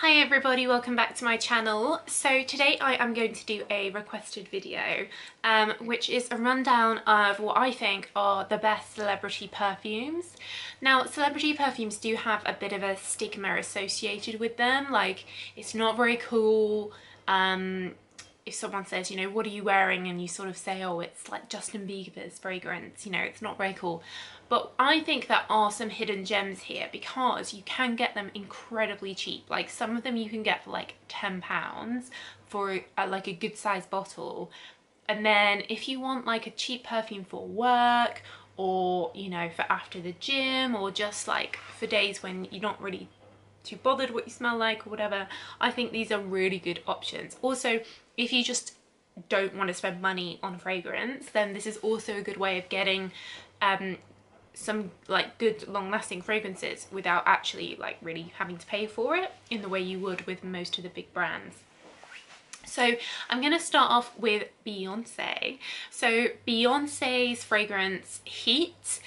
Hi everybody, welcome back to my channel. So today I am going to do a requested video which is a rundown of what I think are the best celebrity perfumes. Now celebrity perfumes do have a bit of a stigma associated with them, like it's not very cool if someone says, you know, what are you wearing, and you sort of say, oh, it's like Justin Bieber's fragrance, you know, it's not very cool. But I think there are some hidden gems here because you can get them incredibly cheap. Like some of them you can get for like £10 for like a good sized bottle. And then if you want like a cheap perfume for work, or you know, for after the gym, or just like for days when you're not really too bothered what you smell like or whatever, I think these are really good options. Also, if you just don't want to spend money on fragrance, then this is also a good way of getting some like good long-lasting fragrances without actually like really having to pay for it in the way you would with most of the big brands. So I'm going to start off with Beyonce. So Beyonce's fragrance Heat.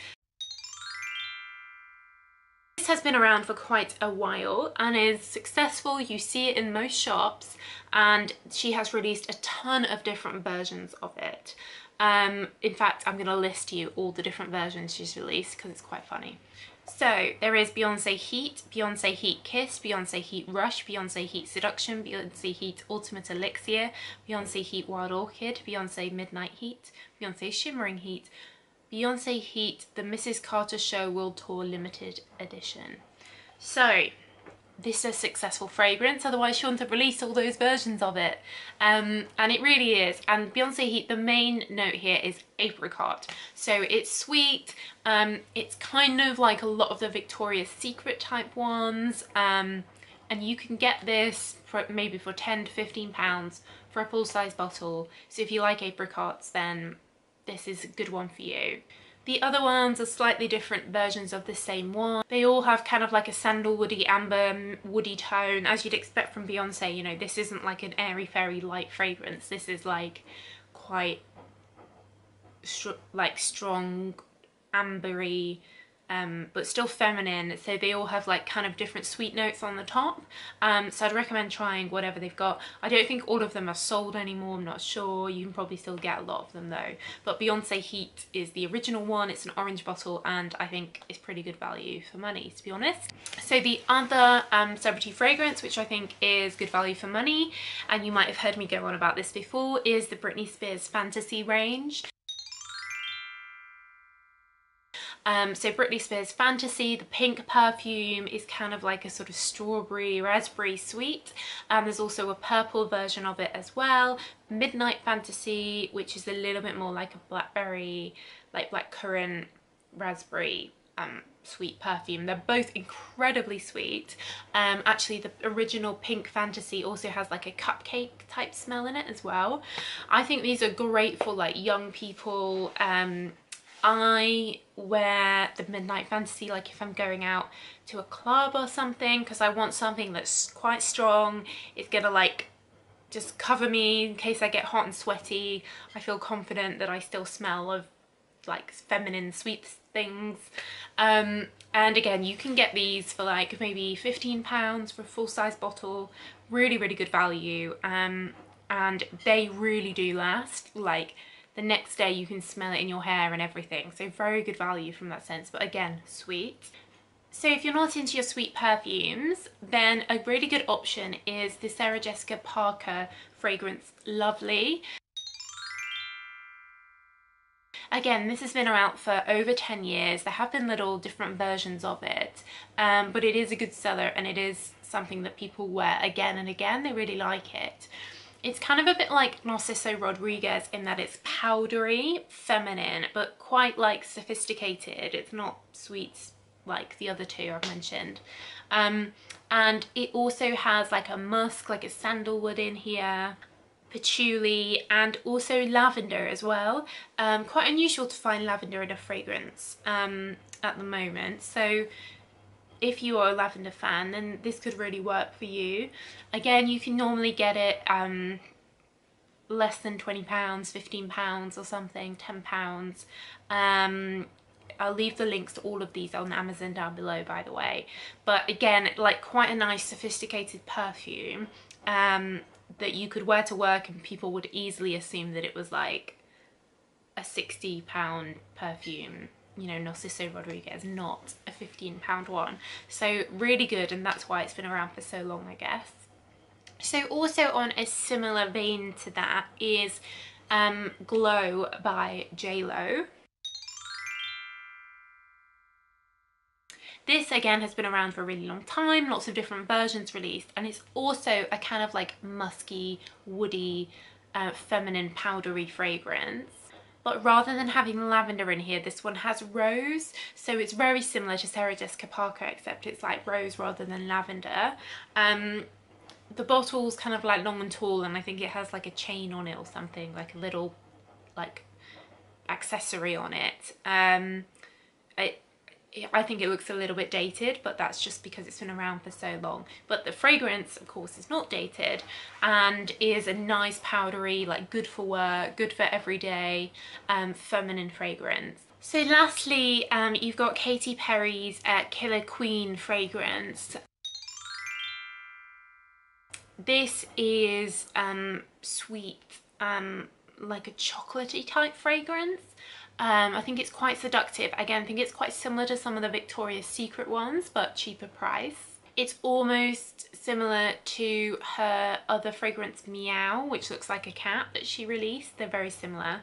This has been around for quite a while and is successful. You see it in most shops, and she has released a ton of different versions of it. In fact, I'm going to list you all the different versions she's released because it's quite funny. So there is Beyonce Heat, Beyonce Heat Kiss, Beyonce Heat Rush, Beyonce Heat Seduction, Beyonce Heat Ultimate Elixir, Beyonce Heat Wild Orchid, Beyonce Midnight Heat, Beyonce Shimmering Heat, Beyonce Heat The Mrs. Carter Show World Tour Limited Edition. So this is a successful fragrance, otherwise she wouldn't have released all those versions of it. And it really is. And Beyonce Heat, the main note here is apricot. So it's sweet, it's kind of like a lot of the Victoria's Secret type ones, and you can get this for maybe for £10 to £15 for a full-size bottle. So if you like apricots, then this is a good one for you. The other ones are slightly different versions of the same one. They all have kind of like a sandalwoody, amber, woody tone, as you'd expect from Beyonce. You know, this isn't like an airy-fairy light fragrance. This is like quite strong, ambery, but still feminine. So they all have like kind of different sweet notes on the top. So I'd recommend trying whatever they've got. I don't think all of them are sold anymore, I'm not sure. You can probably still get a lot of them though. But Beyonce Heat is the original one. It's an orange bottle and I think it's pretty good value for money, to be honest. So the other celebrity fragrance, which I think is good value for money, and you might have heard me go on about this before, is the Britney Spears Fantasy range. So Britney Spears Fantasy, the pink perfume, is kind of like a sort of strawberry, raspberry sweet. There's also a purple version of it as well. Midnight Fantasy, which is a little bit more like a blackberry, like blackcurrant, raspberry sweet perfume. They're both incredibly sweet. Actually, the original Pink Fantasy also has like a cupcake type smell in it as well. I think these are great for like young people. I wear the Midnight Fantasy like if I'm going out to a club or something, because I want something that's quite strong. It's gonna like just cover me in case I get hot and sweaty. I feel confident that I still smell of like feminine sweet things. And again, you can get these for like maybe £15 for a full-size bottle. Really, really good value. And they really do last. Like the next day you can smell it in your hair and everything. So very good value from that sense, but again, sweet. So if you're not into your sweet perfumes, then a really good option is the Sarah Jessica Parker fragrance Lovely. Again, this has been around for over 10 years. There have been little different versions of it, but it is a good seller and it is something that people wear again and again. They really like it. It's kind of a bit like Narciso Rodriguez in that it's powdery, feminine, but quite like sophisticated. It's not sweet like the other two I've mentioned. And it also has like a musk, like a sandalwood in here, patchouli, and also lavender as well. Quite unusual to find lavender in a fragrance at the moment. So if you are a lavender fan, then this could really work for you. Again, you can normally get it less than £20, £15 or something, £10. I'll leave the links to all of these on Amazon down below, by the way. But again, like quite a nice sophisticated perfume that you could wear to work and people would easily assume that it was like a £60 perfume. You know, Narciso Rodriguez, not a £15 one. So really good, and that's why it's been around for so long, I guess. So also on a similar vein to that is Glow by JLo. This again has been around for a really long time, lots of different versions released, and it's also a kind of like musky, woody, feminine, powdery fragrance. But rather than having lavender in here, this one has rose. So it's very similar to Sarah Jessica Parker, except it's like rose rather than lavender. The bottle's kind of like long and tall, and I think it has like a chain on it or something, like a little like accessory on it. I think it looks a little bit dated, but that's just because it's been around for so long. But the fragrance, of course, is not dated and is a nice powdery, like good for work, good for everyday, feminine fragrance. So lastly, you've got Katy Perry's Killer Queen fragrance. This is sweet, like a chocolatey type fragrance. I think it's quite seductive. Again, I think it's quite similar to some of the Victoria's Secret ones, but cheaper price. It's almost similar to her other fragrance, Meow, which looks like a cat that she released. They're very similar.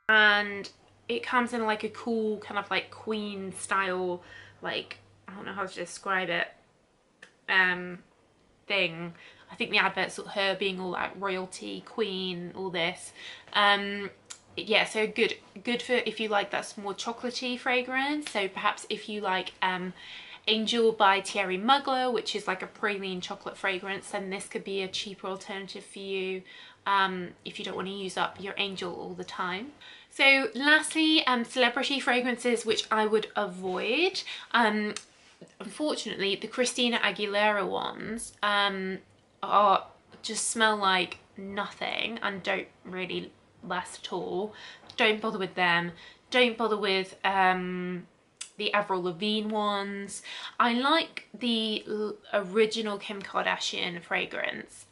And it comes in like a cool kind of like queen style, like, I don't know how to describe it, thing. I think the adverts, her being all like royalty, queen, all this. Yeah, so good for if you like that more chocolatey fragrance. So perhaps if you like Angel by Thierry Mugler, which is like a praline chocolate fragrance, then this could be a cheaper alternative for you if you don't want to use up your Angel all the time. So lastly, celebrity fragrances which I would avoid. Unfortunately, the Christina Aguilera ones just smell like nothing and don't really last at all. Don't bother with them. Don't bother with the Avril Lavigne ones. I like the original Kim Kardashian fragrance,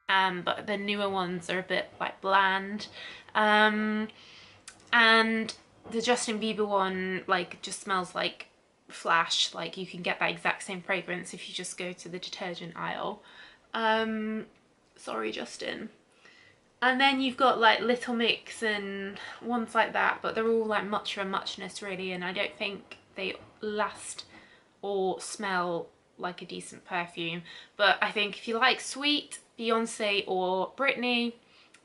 but the newer ones are a bit like bland, and the Justin Bieber one like just smells like Flash. Like you can get that exact same fragrance if you just go to the detergent aisle. Sorry, Justin. And then you've got like Little Mix and ones like that, but they're all like much of a muchness really, and I don't think they last or smell like a decent perfume. But I think if you like sweet, Beyonce or Britney,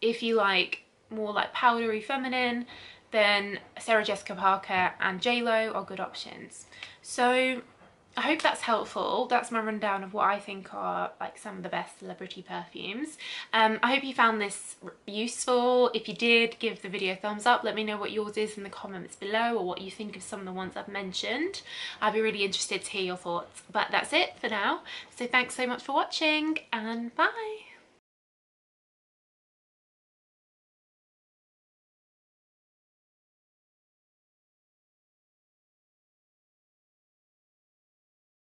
if you like more like powdery feminine, then Sarah Jessica Parker and JLo are good options. So I hope that's helpful. That's my rundown of what I think are like some of the best celebrity perfumes. I hope you found this useful. If you did, give the video a thumbs up. Let me know what yours is in the comments below, or what you think of some of the ones I've mentioned. I'd be really interested to hear your thoughts. But that's it for now. So thanks so much for watching, and bye.